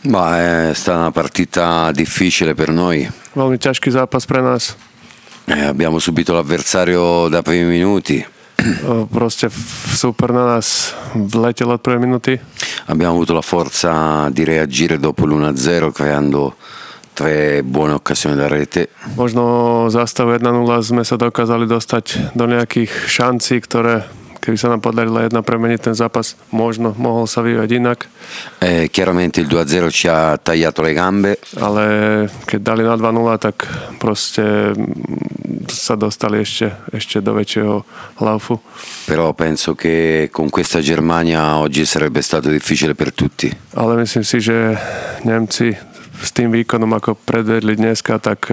Ma è stata una partita difficile per noi. Veľmi ťažký zápas pre nás. Abbiamo subito l'avversario da primi minuti. Proste super na nás vletel od prvej minúty. Abbiamo avuto la forza di reagire dopo l'1-0 creando 3 buone occasioni da rete. Možno za stavu 1-0 sme sa dokázali dostať do nejakých šancí, ktoré, keby sa nám podarila jedna premeniť ten zápas, možno mohol sa vyvíjať inak. Chiaramente il 2-0 ci ha tagliato le gambe. Ale keď dali na 2-0, tak proste sa dostali ešte do väčšieho laufu. Però penso che con questa Germania oggi sarebbe stato difficile per tutti. Ale myslím si, že Nemci s tým výkonom, ako predvedli dneska, tak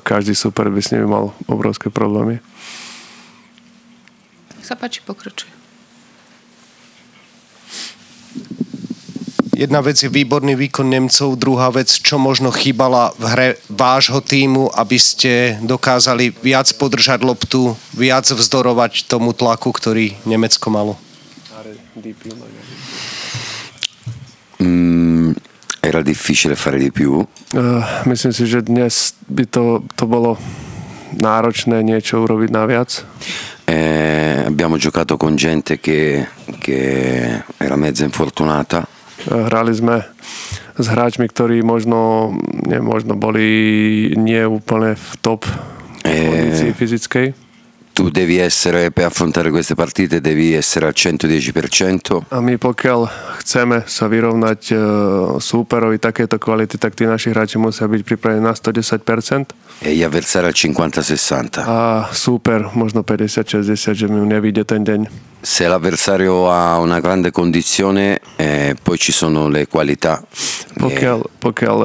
každý super by s nimi mal obrovské problémy. Nech sa páči, pokračuj. Jedna vec je výborný výkon Nemcov, druhá vec, čo možno chýbala v hre vášho tímu, aby ste dokázali viac podržať loptu, viac vzdorovať tomu tlaku, ktorý Nemecko malo. Era difficile fare di più. Myslím si, že dnes by to bolo náročné niečo urobiť naviac. Abbiamo giocato con gente che era mezza infortunata. Hrali sme s hráčmi, ktorí možno boli nie úplne v top kondícii fyzickej. Tu devi essere, per affrontare queste partite, devi essere al 110%. A my pokiaľ chceme sa vyrovnať súperovi takéto kvality, tak tí naši hráči musia byť pripravení na 110%. E gli avversari al 50-60. A súper možno 50-60, že mi nevyjde ten deň. Se l'avversario ha una grande condizione, poi ci sono le qualità. Pokiaľ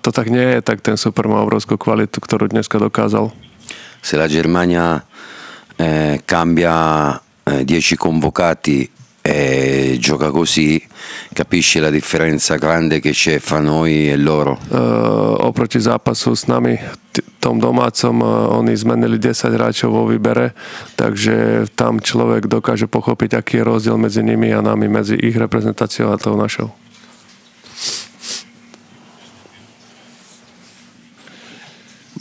to tak nie je, tak ten super má obrovskú kvalitu, ktorú dneska dokázal. Se la Germania cambia 10 convocati e gioca così, capisci la differenza grande che c'è fra noi e loro. Oproti zápasu s nami, tom domácom, oni zmenili 10 hráčov vo výbere, takže tam človek dokáže pochopiť, aký je rozdiel medzi nimi a nami, medzi ich reprezentáciou a tou našou.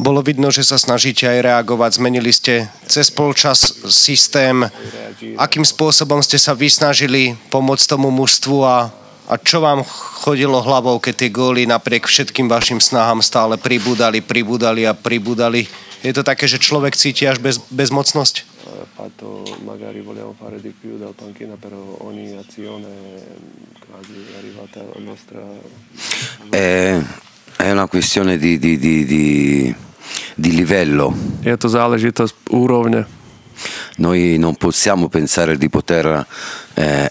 Bolo vidno, že sa snažíte aj reagovať. Zmenili ste cez polčas systém. Akým spôsobom ste sa vysnažili pomôcť tomu mužstvu a čo vám chodilo hlavou, keď tie góly napriek všetkým vašim snahám stále pribúdali? Je to také, že človek cíti až bezmocnosť? Fatto magari volevamo fare di più dal panchina, però ogni azione quasi è arrivata alla nostra. È una questione di livello. Je to záležitosť úrovne. Noi non possiamo pensare di poter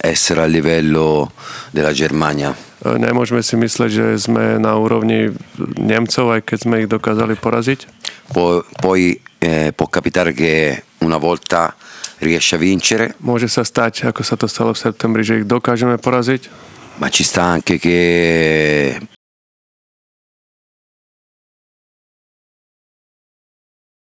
essere a livello della Germania. Nemôžeme si mysleť, že sme na úrovni Nemcov, aj keď sme ich dokázali poraziť. Poi può capitare che una volta riesce a vincere. Môže sa stať, ako sa to stalo v septembri, že ich dokážeme poraziť. Ma ci sta anche che